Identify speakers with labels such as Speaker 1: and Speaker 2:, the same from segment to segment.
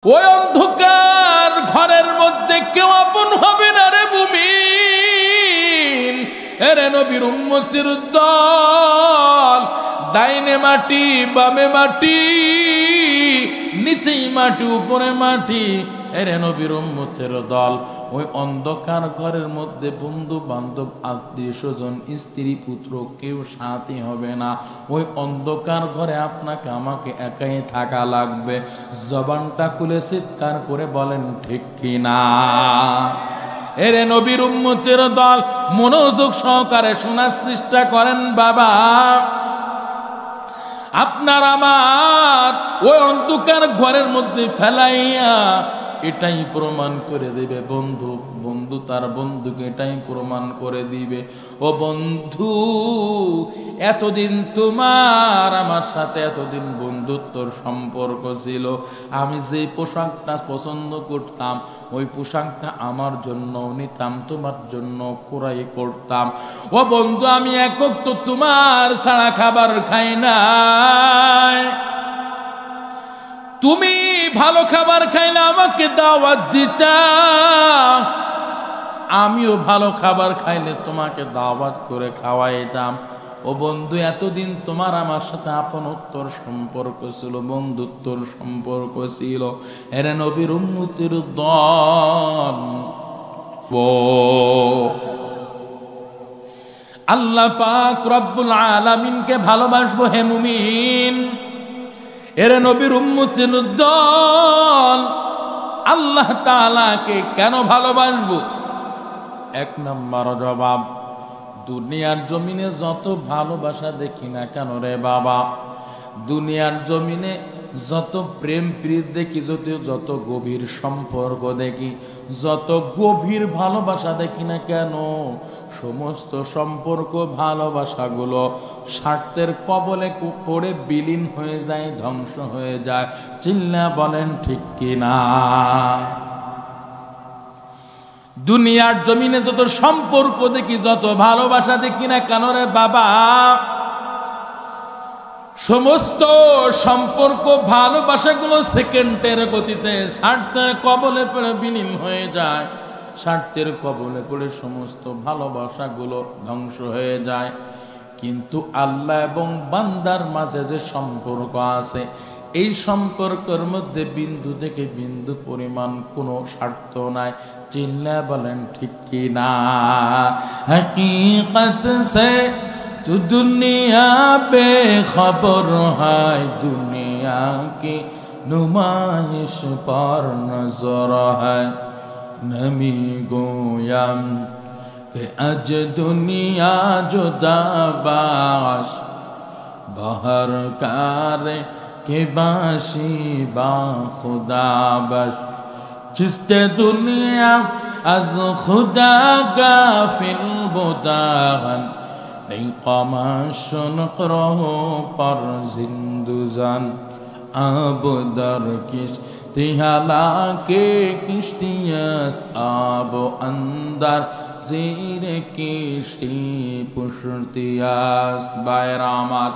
Speaker 1: ওই অন্ধকার ঘরের মধ্যে কেউ আপন হবে না রে মুমিন। এরে নবীর উম্মতের দল, ডাইনে মাটি বামে মাটি, নিচেই মাটি উপরে মাটি। এরে নবীর উম্মতের দল, ওই অন্ধকার ঘরের মধ্যে বন্ধু বান্ধব আত্মীয় স্বজন স্ত্রী পুত্র কেউ সাথী হবে না। ওই অন্ধকার ঘরে আপনাকে আমাকে একাই থাকা লাগবে। জবানটা খুলে চিৎকার করে বলেন ঠিক কিনা? এরে নবীর উম্মতের দল, মনোযোগ সহকারে শোনার চেষ্টা করেন বাবা। আপনার আমার ওই অন্ধকার ঘরের মধ্যে ফেলাইয়া এটাই প্রমাণ করে দিবে বন্ধু, বন্ধু তার বন্ধুকে এটাই প্রমাণ করে দিবে, ও বন্ধু এতদিন তোমার আমার সাথে এতদিন বন্ধুত্বর সম্পর্ক ছিল। আমি যে পোশাকটা পছন্দ করতাম ওই পোশাকটা আমার জন্য নিতাম, তোমার জন্য ক্রয় করতাম। ও বন্ধু আমি একক তো তোমার ছাড়া খাবার খাই না, তুমি ভালো খাবার খাইলে আমাকে দাওয়াত দিতা, আমিও ভালো খাবার খাইলে তোমাকে দাওয়াত করে খাওয়াইতাম। ও বন্ধু এতদিন তোমার আমার সাথে আপনত্বর সম্পর্ক ছিল, বন্ধুত্বর সম্পর্ক ছিল। এরে নবীর উম্মতের দল, আল্লাহ পাক রব্বুল আলামিনকে ভালোবাসবো হে মুমিন। এরে নবীর উম্মতের দল, আল্লাহ তাআলাকে কেন ভালোবাসবো? এক নম্বর জবাব, দুনিয়ার জমিনে যত ভালোবাসা দেখি না কেন রে বাবা, দুনিয়ার জমিনে যত প্রেম প্রীত দেখি, যত গভীর সম্পর্ক দেখি, যত গভীর ভালোবাসা দেখি না কেন, সমস্ত সম্পর্ক ভালোবাসাগুলো স্বার্থের কবলে পড়ে বিলীন হয়ে যায়, ধ্বংস হয়ে যায়। চিল্লা বলেন ঠিক কিনা? দুনিয়ার জমিনে যত সম্পর্ক দেখি, যত ভালোবাসা দেখি না কেন রে বাবা, সমস্ত সম্পর্ক ভালোবাসাগুলো সেকেন্ডের গতিতে স্বার্থের কবলে পড়ে বিলীন হয়ে যায়, স্বার্থের কবলে পড়ে সমস্ত ভালোবাসাগুলো ধ্বংস হয়ে যায়। কিন্তু আল্লাহ এবং বান্দার মাঝে যে সম্পর্ক আছে, এই সম্পর্কের মধ্যে বিন্দু থেকে বিন্দু পরিমাণ কোনো স্বার্থ নাই। চিল্লা বলেন ঠিক কি না? হकीकत से तू दुनिया बेखबर है, दुनिया की नुमाइश पर नजर है। नमी गोयम कि अज दुनिया जुदा बाश, बहर कार के बाशी बा खुदा बश। जिसते दुनिया अज खुदा गाफिल बुदागन, नहीं कमाशन करो पर जिंदुजान। अब दर किश्तियाला के किश्तियाब अंदर जीर किश्ती पुश्तियास। बायरामात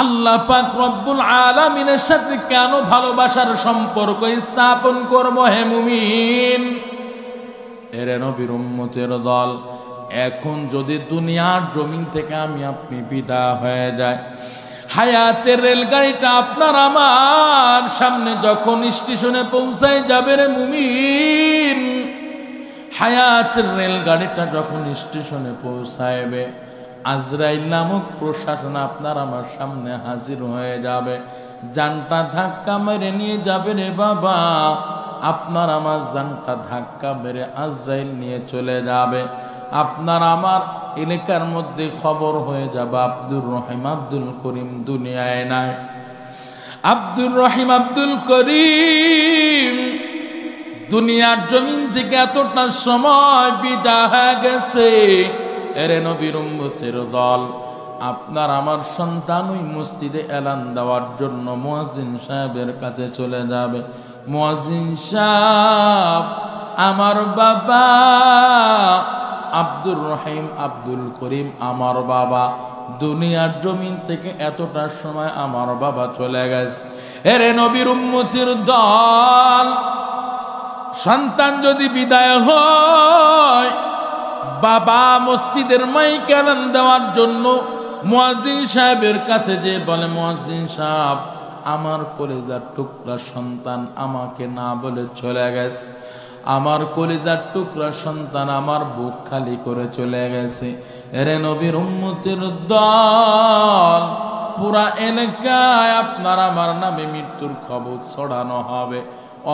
Speaker 1: আল্লাহ পাক রব্বুল আলামিনের সাথে কেন ভালোবাসার সম্পর্ক স্থাপন করব হে মুমিন? এরে নবীর উম্মতের দল, এখন যদি দুনিয়ার জমিন থেকে আমি আপনি বিদায় হয়ে যায়, হায়াতের রেলগাড়িটা আপনার আমার সামনে যখন স্টেশনে পৌঁছায় যাবে রে মুমিন, হায়াতের রেলগাড়িটা যখন স্টেশনে পৌঁছাবে, আজরাইল নামক প্রশাসন আপনার আমার সামনে হাজির হয়ে যাবে। জানটা ধাক্কা মেরে নিয়ে যাবে রে বাবা, আপনার আমার জানটা ধাক্কা মেরে আজরাইল নিয়ে চলে যাবে। আপনার আমার এলাকার মধ্যে খবর হয়ে যাবে আব্দুর রহিম আব্দুল করিম দুনিয়ায় নাই। আব্দুর রহিম আব্দুল করিম দুনিয়ার জমিন থেকে এতটা সময় বিদায় হয়ে গেছে। এরে নবীর উম্মতের দল, আপনার আমার সন্তান ওই মসজিদে এলান দেওয়ার জন্য মুয়াজ্জিন সাহেবের কাছে চলে যাবে। মুয়াজ্জিন সাহেব, আমার বাবা আব্দুর রহিম আব্দুল করিম আমার বাবা দুনিয়ার জমিন থেকে এতটা সময় আমার বাবা চলে গেছে। এরে নবীর উম্মতির দল, সন্তান যদি বিদায় হয়, বাবা মসজিদের মাইক এলান দেওয়ার জন্য মুয়াজ্জিন সাহেবের কাছে যে বলে, মুয়াজ্জিন সাহেব আমার কলিজার টুকরা সন্তান আমাকে না বলে চলে গেছে, আমার কলিজার টুকরা সন্তান আমার বুক খালি করে চলে গেছে। এরে নবীর উম্মতের দল, পুরা এলাকায় আপনার আমার নামে মৃত্যুর খবর ছড়ানো হবে,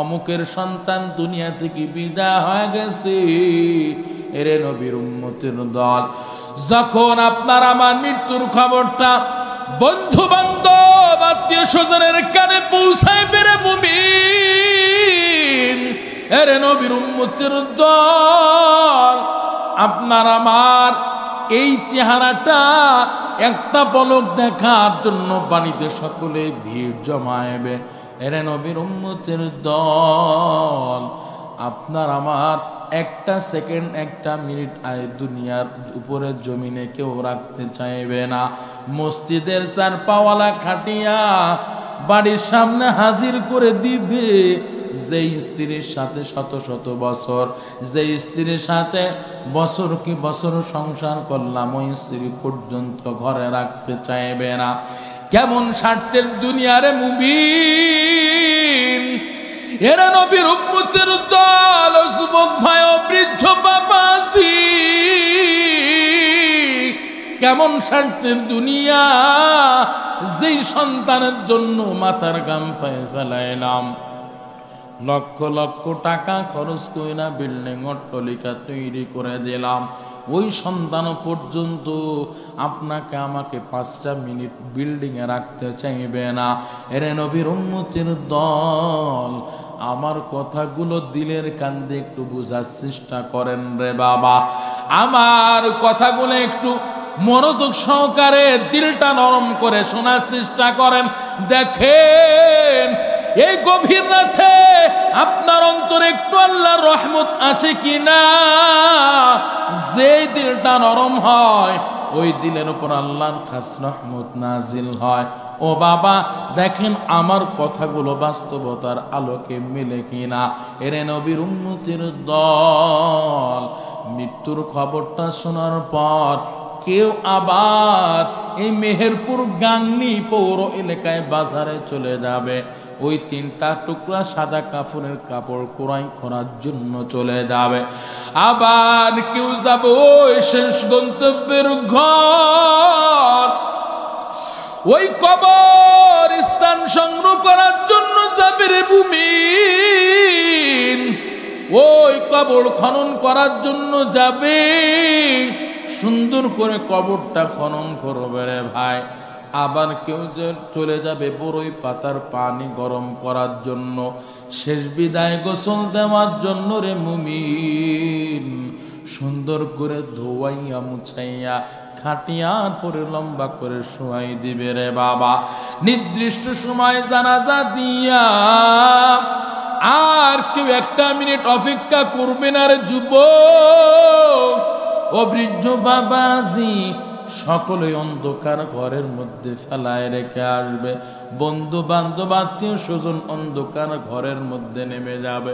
Speaker 1: অমুকের সন্তান দুনিয়া থেকে বিদায় হয়ে গেছে। এরে নবীর উম্মতের দল, যখন আপনার আমার মৃত্যুর খবরটা বন্ধু বান্ধব আত্মীয় স্বজনের কানে পৌঁছাইবে রে মুমিন, এরে নবীর উম্মতের দল, আপনার আমার এই চেহারাটা একটা পলক দেখার জন্য বাড়িতে সকলে ভিড় জমাইবে। এরে নবীর উম্মতের দল, আপনার আমার একটা সেকেন্ড একটা মিনিট আয় দুনিয়ার উপরে জমিনে কেউ রাখতে চাইবে না। মসজিদের চার পাওয়ালা খাটিয়া বাড়ির সামনে হাজির করে দিবে। যেই স্ত্রীর সাথে শত শত বছর, যেই স্ত্রীর সাথে বছর কি বছর সংসার করলাম, ওই স্ত্রী পর্যন্ত ঘরে রাখতে চাইবে না। কেমন স্বার্থের দুনিয়ারে মুমিন, এরা নবীর উম্মতের দল, যুবক ভাই ও বৃদ্ধ বাবাজি, কেমন স্বার্থের দুনিয়া, যেই সন্তানের জন্য মাথার গাম পায়ে ফেলাইলাম, লক্ষ লক্ষ টাকা খরচ কইরা বিল্ডিং অট্টালিকা তৈরি করে দিলাম, ওই সন্তান পর্যন্ত আপনাকে আমাকে 5টা মিনিট বিল্ডিংয়ে রাখতে চাইবে না। এরে নবীর উম্মতের দল, আমার কথাগুলো দিলের কান্দে একটু বোঝার চেষ্টা করেন রে বাবা, আমার কথাগুলো একটু মনোযোগ সহকারে দিলটা নরম করে শোনার চেষ্টা করেন। দেখেন এই গভীর রাতে আপনার অন্তরে একটু আল্লাহর রহমত আসে কিনা। যেই দিলটা নরম হয়, ওই দিলের উপর আল্লাহর খাস রহমত নাজিল হয়। ও বাবা, দেখেন আমার কথাগুলো বাস্তবতার আলোকে মিলে কিনা। এরে নবীর উম্মতের দল, মৃত্যুর খবরটা শোনার পর কেউ আবার এই মেহেরপুর গাংনী পৌর এলাকায় বাজারে চলে যাবে, ওই 3টা টুকরা সাদা কাপড়ের কাপড় ক্রয় করার জন্য চলে যাবে। আবার কেউ যাবে ওই শেষ গন্তব্যের ঘর, ওই কবর স্থান সংগ্রহ করার জন্য যাবে রে মুমিন, ওই কবর খনন করার জন্য যাবে। সুন্দর করে কবরটা খনন করবে রে ভাই। আবার কেউ চলে যাবে বড়ই পাতার পানি গরম করার জন্য, শেষ বিদায় গোসল দেওয়ার জন্য রে মুমিন। সুন্দর করে ধোয়াইয়া মুছাইয়া খাটিয়ার পরে লম্বা করে শোয়াই দিবে রে বাবা। নির্দিষ্ট সময় জানাজা দিয়া আর কেউ 1টা মিনিট অপেক্ষা করবে না রে যুবক ও বৃদ্ধ বাবাজি। সকলে অন্ধকার ঘরের মধ্যে ফেলায় রেখে আসবে, বন্ধু বান্ধব আত্মীয় স্বজন অন্ধকার ঘরের মধ্যে নেমে যাবে।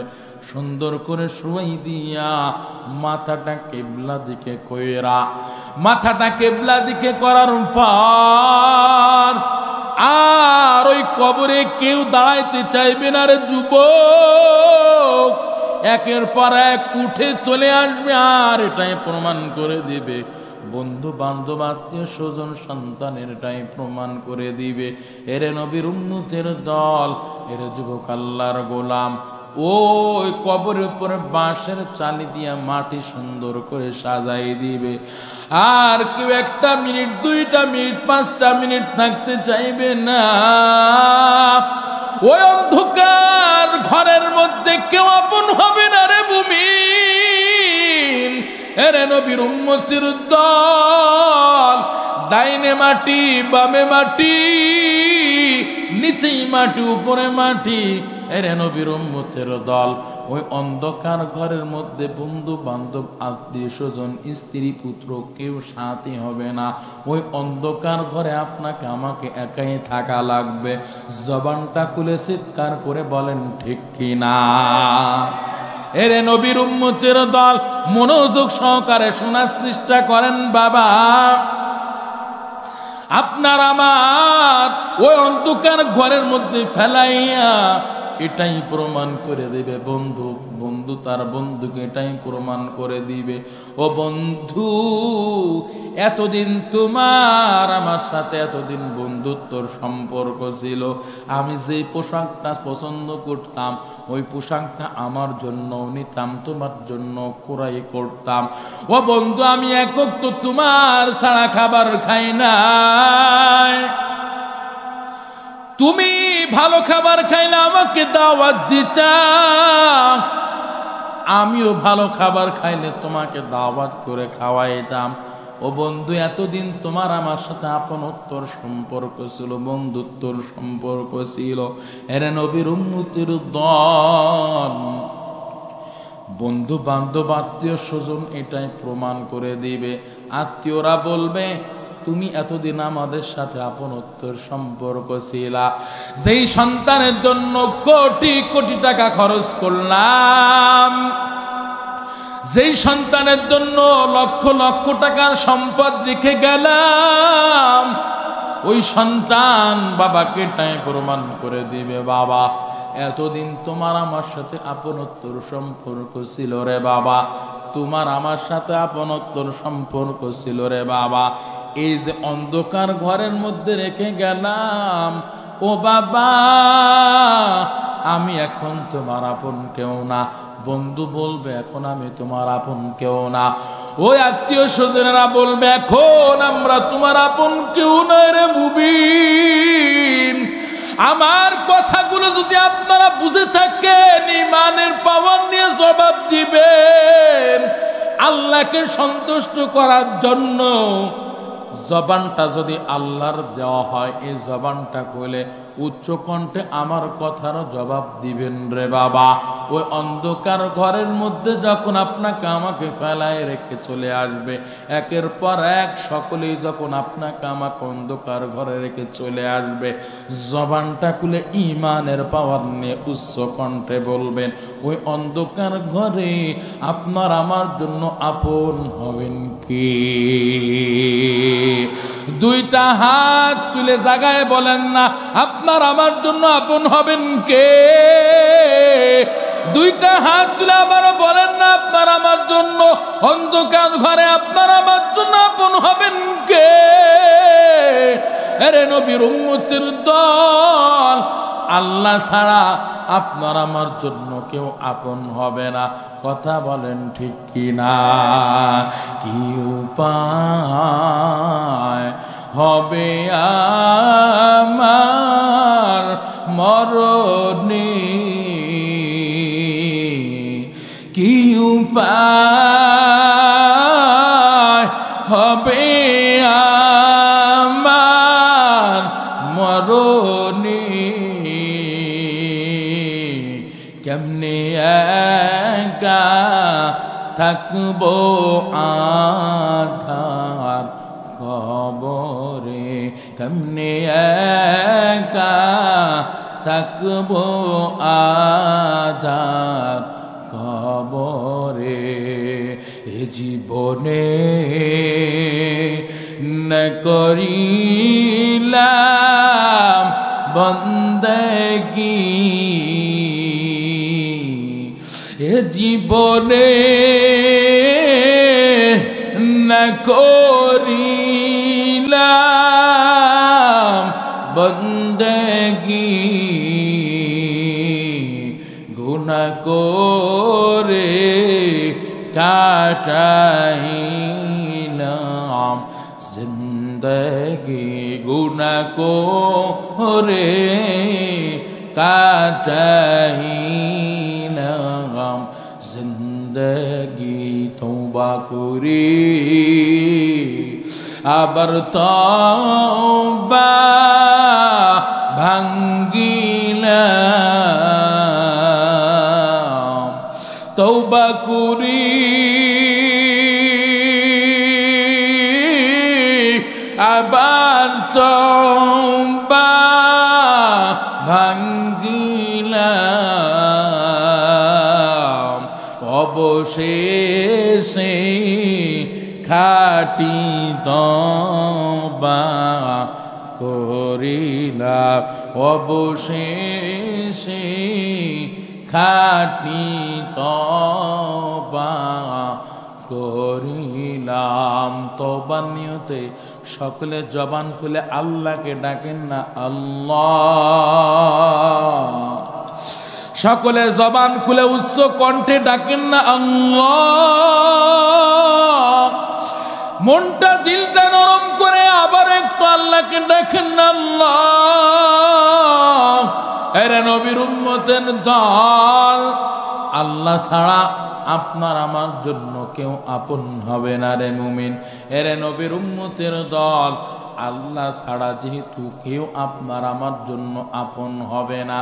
Speaker 1: সুন্দর করে শুয়াই দিয়া মাথাটা কেবলা দিকে কইরা, মাথাটা কেবলা দিকে করার পর আর ওই কবরে কেউ দাঁড়াইতে চাইবে না রে যুবক। একের পর এক উঠে চলে আসবে, আর এটাই প্রমাণ করে দিবে বন্ধু বান্ধব আত্মীয় স্বজন সন্তানের এটাই প্রমাণ করে দিবে। এরে নবীর উম্মতের দল, এরে যুবক আল্লাহর গোলাম, ওই কবরের উপরে বাঁশের চালি দিয়া মাটি সুন্দর করে সাজাই দিবে। আর কেউ 1টা মিনিট 2টা মিনিট 5টা মিনিট থাকতে চাইবে না। ওই অন্ধকার ঘরের মধ্যে কেউ আপন হবে না রে মুমিন। এরে নবীর উম্মতের দল, ডাইনে মাটি বামে মাটি, নিচেই মাটি উপরে মাটি, এরে নবীর উম্মতের দল, ওই অন্ধকার ঘরের মধ্যে বন্ধু বান্ধব আত্মীয় স্বজন স্ত্রী পুত্র কেউ সাথী হবে না। ওই অন্ধকার ঘরে আপনাকে আমাকে একাই থাকা লাগবে। জবানটা খুলে চিৎকার করে বলেন ঠিক কিনা? এরে নবীর উম্মতের দল, মনোযোগ সহকারে শোনার চেষ্টা করেন বাবা। আপনার আমার ওই অন্ধকার ঘরের মধ্যে ফেলাইয়া এটাই প্রমাণ করে দিবে বন্ধু, বন্ধু তার বন্ধুকে এটাই প্রমাণ করে দিবে, ও বন্ধু এতদিন তোমার আমার সাথে এতদিন বন্ধুত্বর সম্পর্ক ছিল, আমি যে পোশাকটা পছন্দ করতাম ওই পোশাকটা আমার জন্য নিতাম, তোমার জন্য ক্রয় করতাম। ও বন্ধু আমি একক তো তোমার ছাড়া খাবার খাই নাই, তুমি ভালো খাবার খাইলে আমাকে দাওয়াত দিতা, আমিও ভালো খাবার খাইলে তোমাকে দাওয়াত করে খাওয়াইতাম। ও বন্ধু এতদিন তোমার আমার সাথে আপনত্বর সম্পর্ক ছিল, বন্ধুত্বর সম্পর্ক ছিল। এরে নবীর উম্মতের দল, বন্ধু বান্ধব আত্মীয় স্বজন এটাই প্রমাণ করে দিবে। আত্মীয়রা বলবে তুমি এতদিন আমাদের সাথে আপনত্বর সম্পর্ক ছিলা, যেই সন্তানের জন্য কোটি কোটি টাকা খরচ করলাম, যেই সন্তানের জন্য লক্ষ লক্ষ টাকার সম্পদ রেখে গেলাম, ওই সন্তান বাবাকে এটাই প্রমাণ করে দিবে বাবা এতদিন তোমার আমার সাথে আপনত্বর সম্পর্ক ছিল রে বাবা, তোমার আমার সাথে আপনত্বর সম্পর্ক ছিল রে বাবা। এই যে অন্ধকার ঘরের মধ্যে রেখে গেলাম, ও বাবা আমি এখন তোমার আপন কেউ না। বন্ধু বলবে এখন আমি তোমার আপন কেউ না, ওই আত্মীয় স্বজনেরা বলবে এখন আমরা তোমার আপন কেউ না রে মুবিন। আমার কথাগুলো যদি আপনারা বুঝে থাকেন, ঈমানের পাওয়ার নিয়ে জবাব দিবেন। আল্লাহকে সন্তুষ্ট করার জন্য জবানটা যদি আল্লাহর দেওয়া হয়, এই জবানটা খুলে উচ্চ কণ্ঠে আমার কথার জবাব দিবেন রে বাবা। ওই অন্ধকার ঘরের মধ্যে যখন আপনাকে আমাকে ফেলায় রেখে চলে আসবে, একের পর এক সকলেই যখন আপনাকে আমাকে অন্ধকার ঘরে রেখে চলে আসবে, জবানটা খুলে ঈমানের পাওয়ার নিয়ে উচ্চ কণ্ঠে বলবেন, ওই অন্ধকার ঘরে আপনার আমার জন্য আপন হবেন কি? দুইটা হাত তুলে জাগায় বলেন না আপনার আমার জন্য আপন হবেন কে? দুইটা হাত তুলে আবারও বলেন না আপনার আমার জন্য অন্ধকার ঘরে আপনার আমার জন্য আপন হবেন কে? আরে নবীর উম্মতের দল, আল্লাহ ছাড়া আপনার আমার জন্য কেউ আপন হবে না। কথা বলেন ঠিক কিনা? কি উপায় হবে আমার মরণে, কি উপায় হবে আমার মরণে, কেমনে একা থাকবো আধার কবরে, কেমনে একা থাকবো আধার কবরে। এ জীবনে না করিলাম বন্দেগী, এ জীবনে না করিলাম বন্দেগী, গুনাহ করে কাটাইলাম জিন্দেগি, গুনাহ করে কাটাইলাম জিন্দেগি। তওবা করি আবার তওবা ভাঙ্গিলাম, তওবা করি আবার তওবা ভাঙ্গিলাম অবশেষে খাঁটি তওবা করিলাম অবশেষে খাঁটি তওবা করিলাম। তওবার নিয়তে সকলে জবান খুলে আল্লাহকে ডাকেন না আল্লাহ। সকলে জবান খুলে উচ্চ কণ্ঠে ডাকেন না আল্লাহ। মনটা দিলটা নরম করে আবার একটু আল্লাহকে ডাকেন না আল্লাহ। এরে নবীর উম্মতের দল, আল্লাহ ছাড়া আপনার আমার জন্য কেউ আপন হবে না রে মুমিন। এরে নবীর উম্মতের দল, আল্লাহ ছাড়া যেহেতু কেউ আপনার আমার জন্য আপন হবে না,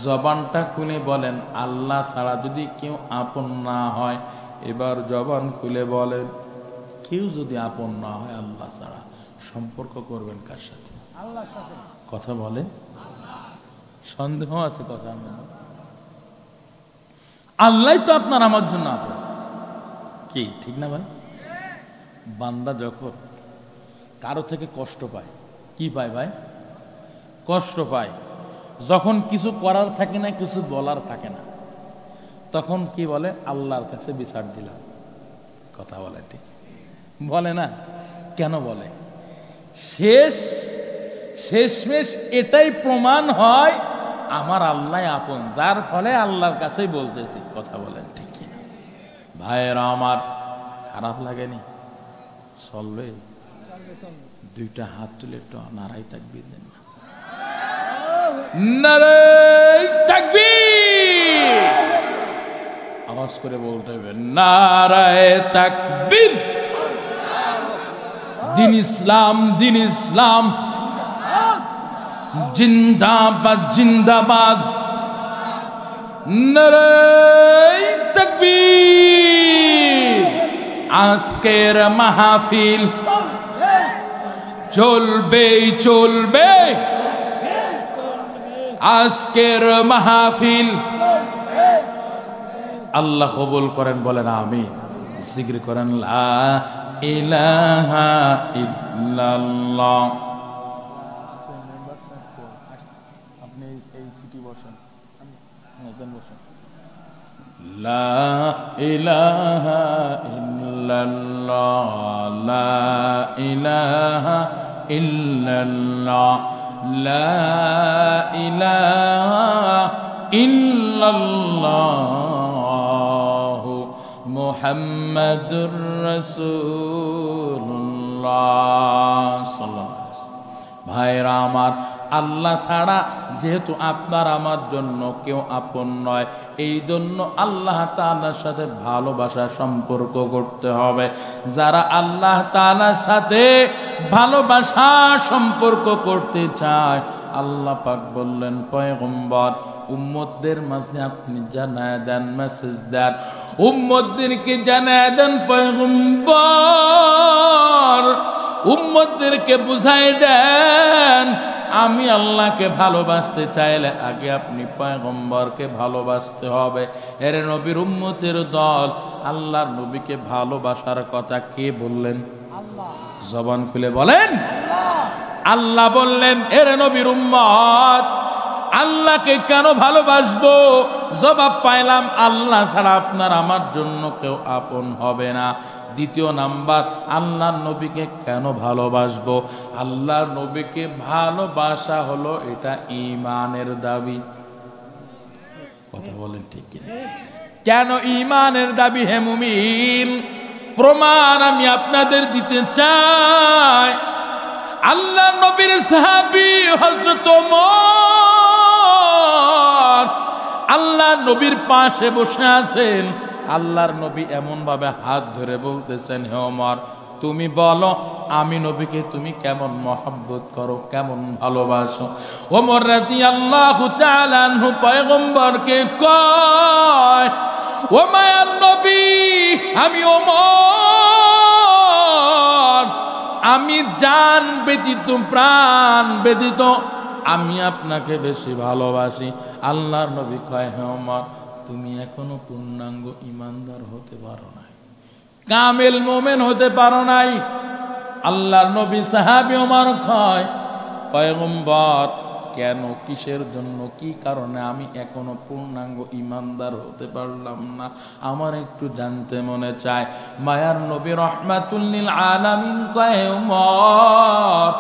Speaker 1: জবানটা খুলে বলেন আল্লাহ ছাড়া যদি কেউ আপন না হয়। এবার জবান খুলে বলেন কেউ যদি আপন না হয় আল্লাহ ছাড়া, সম্পর্ক করবেন কার সাথে? আল্লাহর সাথে। কথা বলেন, সন্দেহ আছে কথা? আল্লাহ তো আপনার আমার জন্য আপন, কি ঠিক না ভাই? বান্দা যখন কারো থেকে কষ্ট পায়, কি পায় ভাই? কষ্ট পায়। যখন কিছু করার থাকে না, কিছু বলার থাকে না, তখন কি বলে? আল্লাহর কাছে বিচার দিলাম। কথা বলে ঠিক বলে না? কেন বলে? শেষমেশ এটাই প্রমাণ হয় আমার আল্লাহ আপন, যার ফলে আল্লাহর কাছেই বলতেছি। কথা বলেন ঠিক কিনা? ভাইয়েরা আমার, খারাপ লাগেনি? চলবে? দুইটা হাত তুলে একটু নারাই তাকবীর দেন না। নারাই তাকবীর আওয়াজ করে বলতে হবে, নারায়ে তাকবীর। দিন ইসলাম, দিন ইসলাম জিন্দাবাদ, জিন্দাবাদ। নারায়ে তাকবীর। আজকের মাহফিল চলবে চলবে, আজকের মাহফিল আল্লাহ কবুল করেন, বলেন আমিন। জিকির করেন লা ইলাহা ইল্লাল্লাহ। আপনি এই সিটি বসেন, লা ইলাহা ইল্লাল্লাহ, লা ইলাহা ইল্লাল্লাহ, লা ইলাহা ইল্লাল্লাহ মুহাম্মাদুর রাসূলুল্লাহ সাল্লাল্লাহু আলাইহি ওয়াসাল্লাম। ভাইরা আমার, আল্লাহ ছাড়া যেহেতু আপনার আমার জন্য কেউ আপন নয়, এই জন্য আল্লাহ তাআলার সাথে ভালোবাসা সম্পর্ক করতে হবে। যারা আল্লাহ তাআলার সাথে ভালোবাসা সম্পর্ক করতে চায়, আল্লাহ পাক বললেন পয়গম্বর উম্মতদের মাঝে আপনি জানায় দেন, মেসেজ দেন, উম্মতদেরকে জানায় দেন পয়গম্বর, উম্মতদেরকে বুঝাই দেন আমি আল্লাহকে ভালোবাসতে চাইলে আগে আপনি পয়গম্বরকে ভালোবাসতে হবে। এর নবীর উম্মতের দল, আল্লাহর নবীকে ভালোবাসার কথা কে বললেন? আল্লাহ। জবান খুলে বলেন আল্লাহ বললেন। এর নবীর উম্মত, আল্লাহকে কেন ভালোবাসবো? জবাব পাইলাম আল্লাহ ছাড়া আপনার আমার জন্য কেউ আপন হবে না। দ্বিতীয় নাম্বার, আল্লাহর নবীকে কেন ভালোবাসবো? আল্লাহর নবীকে ভালোবাসা হলো এটা ঈমানের দাবি। কথা বলেন ঠিক কিনা? কেন ঈমানের দাবি হে মুমিন? প্রমাণ আমি আপনাদের দিতে চাই। আল্লাহর নবীর সাহাবী হযরত ওমর আল্লাহর নবীর পাশে বসে আছেন। আল্লাহর নবী এমন ভাবে হাত ধরে বলতেছেন, হে ওমর তুমি বলো আমি নবীকে তুমি কেমন মহব্বত করো, কেমন ভালোবাসো? ওমর রাদিয়াল্লাহু তাআলা আনহু পয়গম্বরকে কয়, ও মায়া আমি জান ব্যতীত প্রাণ ব্যতীত আমি আপনাকে বেশি ভালোবাসি। আল্লাহর নবী কয়, হে ওমর, তুমি এখনো পূর্ণাঙ্গ ইমানদার হতে পারো নাই, কামেল মোমেন হতে পারো নাই। আল্লাহর নবী সাহাবী ওমর কয়, পয়গম্বর কেন, কিসের জন্য, কি কারণে আমি এখনো পূর্ণাঙ্গ ইমানদার হতে পারলাম না, আমার একটু জানতে মনে চায়। মায়ার নবী রহমাতুল লিল আলামিন কয়, ওমর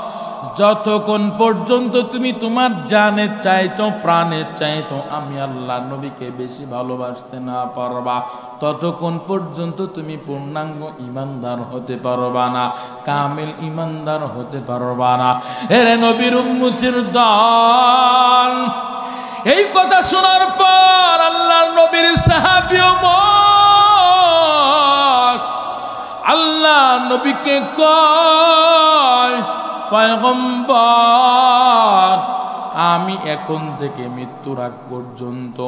Speaker 1: যতক্ষণ পর্যন্ত তুমি তোমার জানে চাইতো, প্রাণে চাইতো আমি আল্লাহ নবীকে বেশি ভালোবাসতে না পারবা, ততক্ষণ পর্যন্ত তুমি পূর্ণাঙ্গ ইমানদার হতে পারবা না, কামিল ইমানদার হতে পারবা না। এরে নবীর উম্মতির দল, এই কথা শোনার পর আল্লাহ নবীর সাহাবী ওমর আল্লাহ নবীকে কয়, পয়গম্বর আমি এখন থেকে মৃত্যুর আগ পর্যন্ত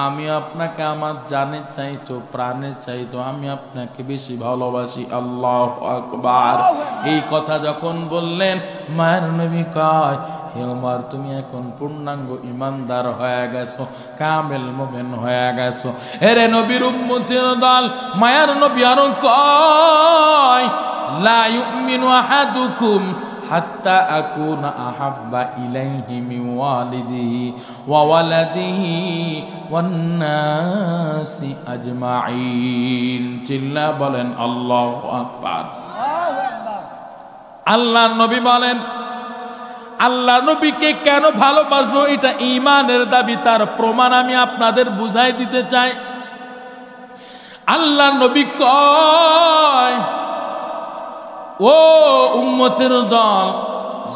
Speaker 1: আমি আপনাকে আমার জানে চাইতো, প্রাণে চাইতো আমি আপনাকে বেশি ভালোবাসি। আল্লাহু আকবার। এই কথা যখন বললেন, মায়ের নবী কয়, হে ওমর তুমি এখন পূর্ণাঙ্গ ইমানদার হয়ে গেছো, কামেল মুমিন হয়ে গেছো। এরে নবীর উম্মতের দল, মায়ের নবী আরো কয়, লা ইউমিনু আহাদুকুম হাত্তা আকুনা আহাব্বা ইলাইহি মিন ওয়ালিদিহি ওয়া ওয়ালাদিহি ওয়ান নাসি আজমাইন। চিল্লা বলেন আল্লাহু আকবার। আল্লাহর নবী বলেন, আল্লাহ নবীকে কেন ভালোবাসবো, এটা ঈমানের দাবি, তার প্রমাণ আমি আপনাদের বুঝাই দিতে চাই। আল্লাহ নবী কয়, ও উম্মতের দল,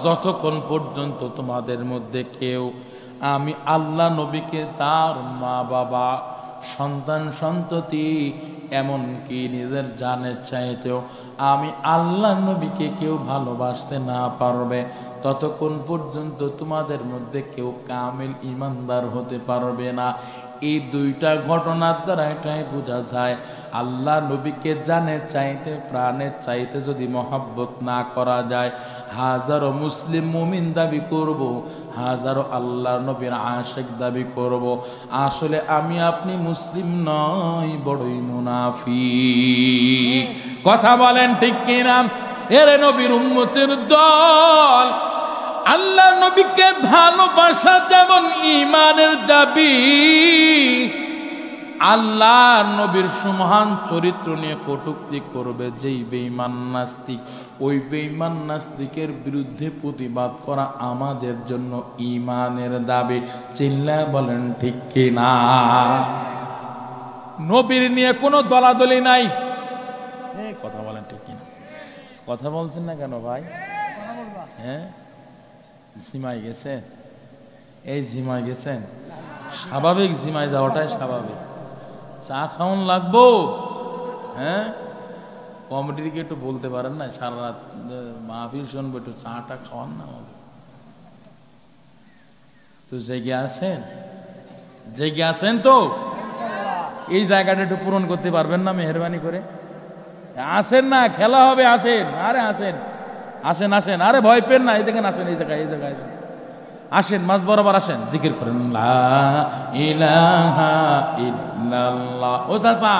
Speaker 1: যতক্ষণ পর্যন্ত তোমাদের মধ্যে কেউ আমি আল্লাহ নবীকে, তার মা বাবা, সন্তান সন্ততি, এমনকি নিজের জানের চাইতেও আমি আল্লাহ নবীকে কেউ ভালোবাসতে না পারবে, ততক্ষণ পর্যন্ত তোমাদের মধ্যে কেউ কামিল ইমানদার হতে পারবে না। এই দুইটা ঘটনার দ্বারা এটাই বোঝা যায়, আল্লাহ নবীকে জানে চাইতে, প্রাণে চাইতে যদি মহব্বত না করা যায়, হাজারো মুসলিম মুমিন দাবি করব, হাজারো আল্লাহ নবীর আশিক দাবি করব, আসলে আমি আপনি মুসলিম নয়, বড়ই মুনাফিক। কথা বলেন ঠিক কিনা? এরে নবীর উম্মতের দল, আল্লাহ নবীকে ভালোবাসা যেমন ঈমানের দাবি, আল্লাহ নবীর সুমহান চরিত্র নিয়ে কটূক্তি করবে যেই বেঈমান নাস্তিক, ওই বেঈমান নাস্তিকের বিরুদ্ধে প্রতিবাদ করা আমাদের জন্য ঈমানের দাবি। চিল্লা বলেন ঠিক কিনা? নবীর নিয়ে কোনো দলাদলি নাই। কথা বলেন ঠিক কিনা? কথা বলছেন না কেন ভাই? হ্যাঁ, জিমাই গেছে, এই জিমাই গেছেন, স্বাভাবিক, জিমাই যাওয়াটাই স্বাভাবিক। চা খাওয়ান লাগবো, হ্যাঁ, কমিটিকে একটু বলতে পারেন না, সারা রাত মাহফিল শুনবো, একটু চাটা খাওয়ান না আমাকে। তো জেগে আছেন, জেগে আছেন তো? এই জায়গাটা একটু পূরণ করতে পারবেন না মেহরবানি করে? আসেন না, খেলা হবে, আসেন। আরে আসেন, আসেন, আসেন, আরে ভয় পেন না, এই জায়গায় আসেন, এই জায়গায়, এই জায়গায় আসেন, আসেন, মাঝ বরাবর আসেন, জিকির করেন লা ইলাহা ইল্লাল্লাহ। ও চাচা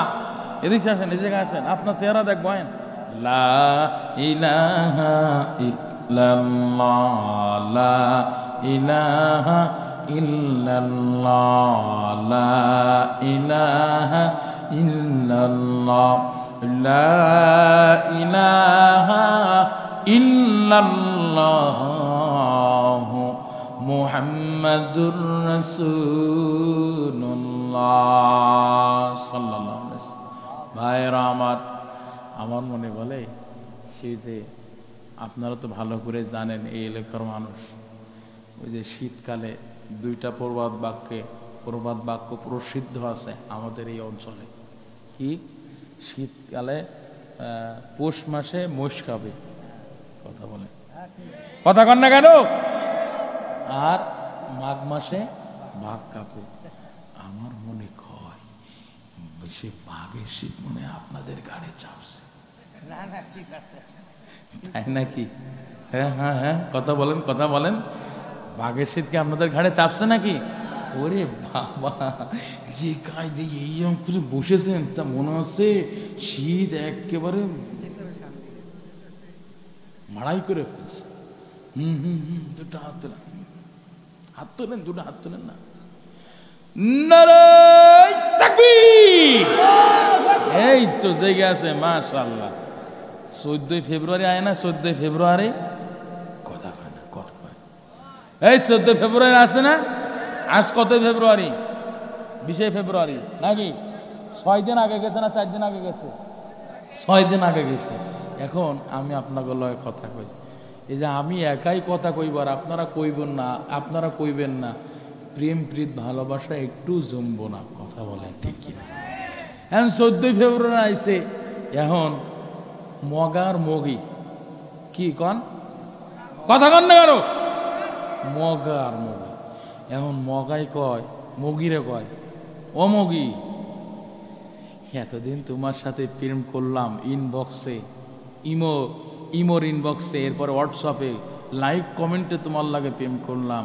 Speaker 1: এদিকে আসেন, এই জায়গায় আসেন, আপনার চেহারা দেখবেন। লা ইলাহা ইল্লাল্লাহ, লা ইলাহা ইল্লাল্লাহ, লা ইলাহা ইল্লাল্লাহ, লা ইলাহা ইল্লাল্লাহ মুহাম্মাদুর রাসূলুল্লাহ সাল্লাল্লাহু আলাইহি ওয়াসাল্লাম। ভাইরা আমার মনে বলে, সেই যে আপনারা তো ভালো করে জানেন এই এলাকার মানুষ, ওই যে শীতকালে দুইটা প্রবাদ বাক্য প্রসিদ্ধ আছে আমাদের এই অঞ্চলে। কি? শীতকালে পৌষ মাসে মোষ খাবে, কথা বলে, কথা কন না কেন? আর মাঘ মাসে বাঘ কাঁপে। আমার মনে হয় বেশি বাঘের শীত মনে আপনাদের ঘাড়ে চাপছে। তাই নাকি? হ্যাঁ হ্যাঁ হ্যাঁ, কথা বলেন কথা বলেন। বাঘের শীত কি আপনাদের ঘাড়ে চাপছে নাকি? ওরে বাবা, যে কায়দে এইরকম কিছু বসেছেন তা মনে হচ্ছে শীত একেবারে মাড়াই করে ফেলছে। দুটো হাত তোলেন, হাত তোলেন, দুটো হাত তোলেন না। নারায়ে তাকবীর। এই তো জেগে আছে মাশাআল্লাহ। 14 ফেব্রুয়ারি আয় না, 14 ফেব্রুয়ারি কথা কয় না, কথা কয়। এই 14 ফেব্রুয়ারি আছে না? আজ কত ফেব্রুয়ারি? 20 ফেব্রুয়ারি নাকি? 6 দিন আগে গেছে না 4 দিন আগে গেছে? 6 দিন আগে গেছে। এখন আমি আপনাকে লয় কথা কই, এই যে আমি একাই কথা কইবার, আপনারা কইবেন না, আপনারা কইবেন না, প্রেম প্রীত ভালোবাসা একটু জমবো না, কথা বলেন ঠিক কিনা? এখন 14 ফেব্রুয়ারি আইছে, এখন মগার মগি কি কন, কথা কন না কেন? মগার মগি। এখন মগাই কয় মগিরে, কয় ও মগি, এতদিন তোমার সাথে প্রেম করলাম ইনবক্সে, ইমোর ইনবক্সে, এরপরে হোয়াটসঅ্যাপে লাইক কমেন্টে তোমার লাগে প্রেম করলাম,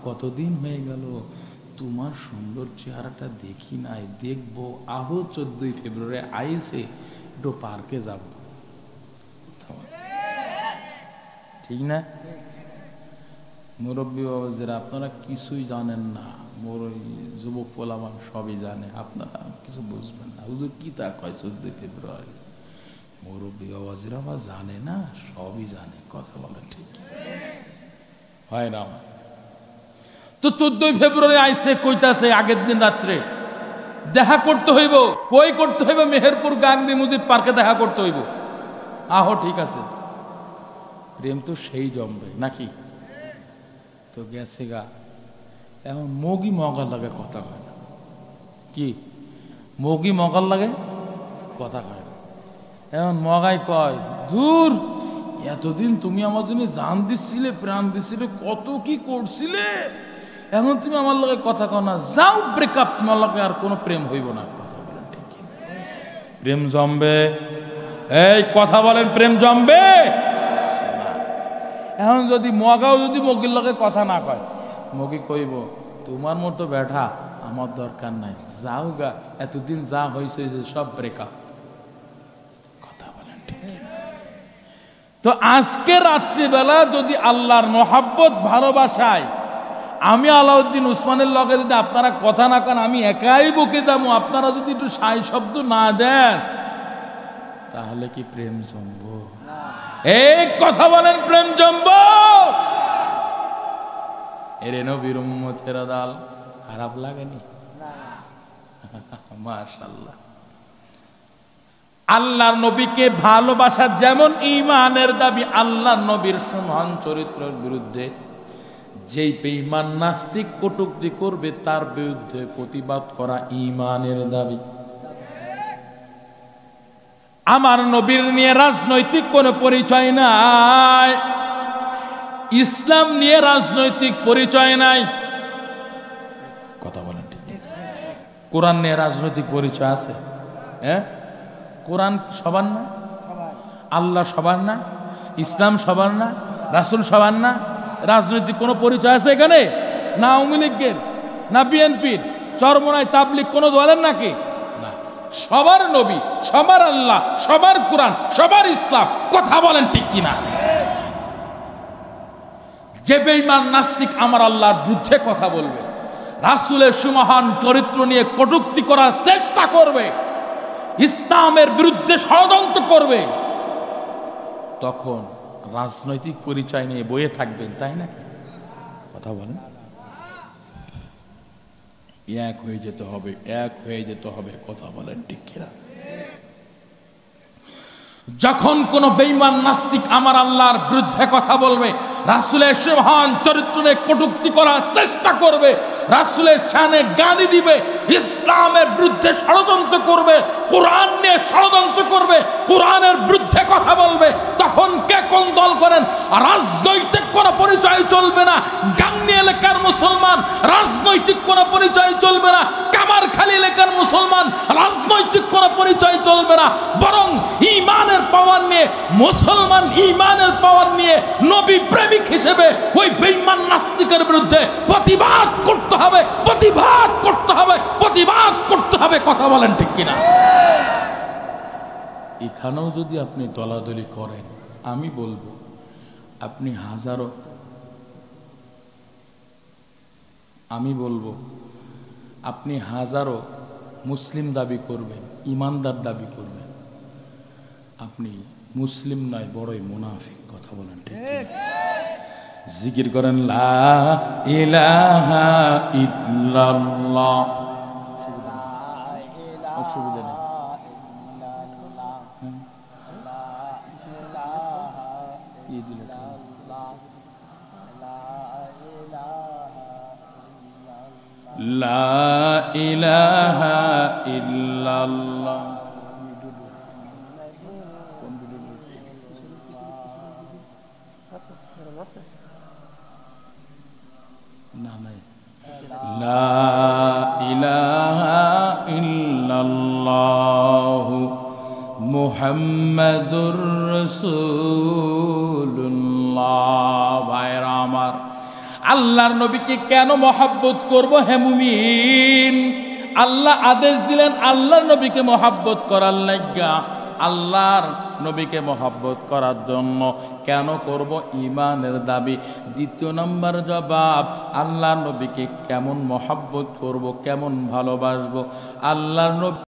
Speaker 1: কতদিন হয়ে গেল তোমার সুন্দর চেহারাটা দেখি নাই, দেখবো। আরো 14 ফেব্রুয়ারি আইছে, একটু পার্কে যাব, ঠিক না? মুরব্বী বাবাজিরা, আপনারা কিছুই জানেন না, মোর ওই যুবক পোলামান সবই জানে, আপনারা কিছু বুঝবেন না। হুজুর কি তা কয় 14 ফেব্রুয়ারি? মুরব্বী বাবাজিরা আবার জানে না, সবই জানে, কথা বলে ঠিক হয় না? তো 14 ফেব্রুয়ারি আইসে, কইতাছে আগের দিন রাত্রে দেখা করতে হইব। কই করতে হইব? মেহেরপুর গান্ধী মুজিব পার্কে দেখা করতে হইব। আহো, ঠিক আছে। প্রেম তো সেই জমবে নাকি? তো গেছে গা। এখন মগি মগার লাগে, কথা কয় না। কি মগি মগার লাগে, কথা কয় না। এখন মগাই কয়, দূর, এতদিন তুমি আমার জন্য জান দিছিলে, প্রাণ দিছিলে, কত কি করছিলে, এখন তুমি আমার লগে কথা কও না, যাও ব্রেকআপ, তোমার লগে আর কোনো প্রেম হইব না, কথা বলেন ঠিক কি? প্রেম জমবে? এই কথা বলেন, প্রেম জমবে? এখন যদি মগাও যদি মগির লগে কথা না কয়, মগি কইব তোমার মতো ব্যাঠা আমার দরকার নাই, যাও গা, এতদিন যা হয়েছে সব ব্রেকআপ, কথা বলেন ঠিক কি? তো আজকে রাত্রিবেলা যদি আল্লাহর মহাব্বত ভালোবাসায় আমি আলাউদ্দিন উসমানের লগে যদি আপনারা কথা না কন, আমি একাই বকে যাবো, আপনারা যদি একটু সাই শব্দ না দেন, তাহলে কি প্রেম জমব? এই কথা বলেন, প্রেম জমব? এর নবীর উম্মতের দল খারাপ লাগেনি? মাশাআল্লাহ। আল্লাহর নবীকে ভালোবাসা যেমন ঈমানের দাবি, আল্লাহর নবীর সুমহান চরিত্রের বিরুদ্ধে যেই বেঈমান নাস্তিক কটূক্তি করবে তার বিরুদ্ধে প্রতিবাদ করা ঈমানের দাবি। আমার নবীর নিয়ে রাজনৈতিক কোনো পরিচয় নাই, ইসলাম নিয়ে রাজনৈতিক পরিচয় নাই, কথা বলেন ঠিক? কোরআন নিয়ে রাজনৈতিক পরিচয় আছে? হ্যাঁ, কোরআন সবার না, আল্লাহ সবার না, ইসলাম সবার না, রাসূল সবার না, রাজনৈতিক কোনো পরিচয় আছে এখানে? না আওয়ামী লীগের, না বিএনপির, চরমোনাই তাবলিগ কোনো দলের নাকি? না, সবার নবী, সবার আল্লাহ, সবার কোরআন, সবার ইসলাম, কথা বলেন ঠিক কিনা? যে বেঈমান নাস্তিক আমার আল্লাহর বিরুদ্ধে কথা বলবে, রাসূলের সুমহান চরিত্র নিয়ে কটূক্তি করার চেষ্টা করবে, ইসলামের বিরুদ্ধে ষড়যন্ত্র করবে, তখন রাজনৈতিক পরিচয় নিয়ে বয়ে থাকবেন, তাই না? কথা বলেন। এক হয়ে যেতে হবে, এক হয়ে যেতে হবে, কথা বলেন ঠিক কিনা? যখন কোন বেঈমান নাস্তিক আমার আল্লাহর বিরুদ্ধে কথা বলবে, রাসূলের সুবহান চরিত্র নিয়ে কটূক্তি করার চেষ্টা করবে, রাসূলের শানে গালি দিবে, ইসলামের বিরুদ্ধে ষড়যন্ত্র করবে, কোরআন নিয়ে ষড়যন্ত্র করবে, কোরআনের বিরুদ্ধে কথা বলবে, তখন কে কোন দল করেন, রাজনৈতিক কোনো পরিচয় চলবে না। গাংনী এলাকার মুসলমান, রাজনৈতিক কোনো পরিচয় চলবে না। কামারখালী এলাকার মুসলমান, রাজনৈতিক কোনো পরিচয় চলবে না। বরং ঈমানের পাওয়ার নিয়ে, মুসলমান ঈমানের পাওয়ার নিয়ে নবী প্রেমিক হিসেবে ওই বেঈমান নাস্তিকের বিরুদ্ধে প্রতিবাদ করতে হবে, প্রতিবাদ করতে হবে, প্রতিবাদ করতে হবে। কথা বলেন ঠিক কিনা? এখানেও যদি আপনি দলাদলি করেন, আমি বলবো আপনি হাজারো মুসলিম দাবি করবেন, ইমানদার দাবি করবেন, আপনি মুসলিম নয়, বড়ই মুনাফিক। কথা বলেন ঠিক কিনা? জিকির করেন লা ইলাহা ইল্লাল্লাহ। অসুবিধা নেই। লা ইলাহা ইল্লাল্লাহ। লা ইলাহা ইল্লাল্লাহ মুহাম্মাদুর রাসূলুল্লাহ। ভাইরা আমার, আল্লাহর নবীকে কেন মহব্বত করব? হে মুমিন, আল্লাহ আদেশ দিলেন আল্লাহর নবীকে মহব্বত করার লাগা। আল্লাহর নবীকে মহব্বত করার জন্য কেন করব? ঈমানের দাবি। দ্বিতীয় নম্বর জবাব, আল্লাহর নবীকে কেমন মহব্বত করব, কেমন ভালোবাসবো? আল্লাহর নবী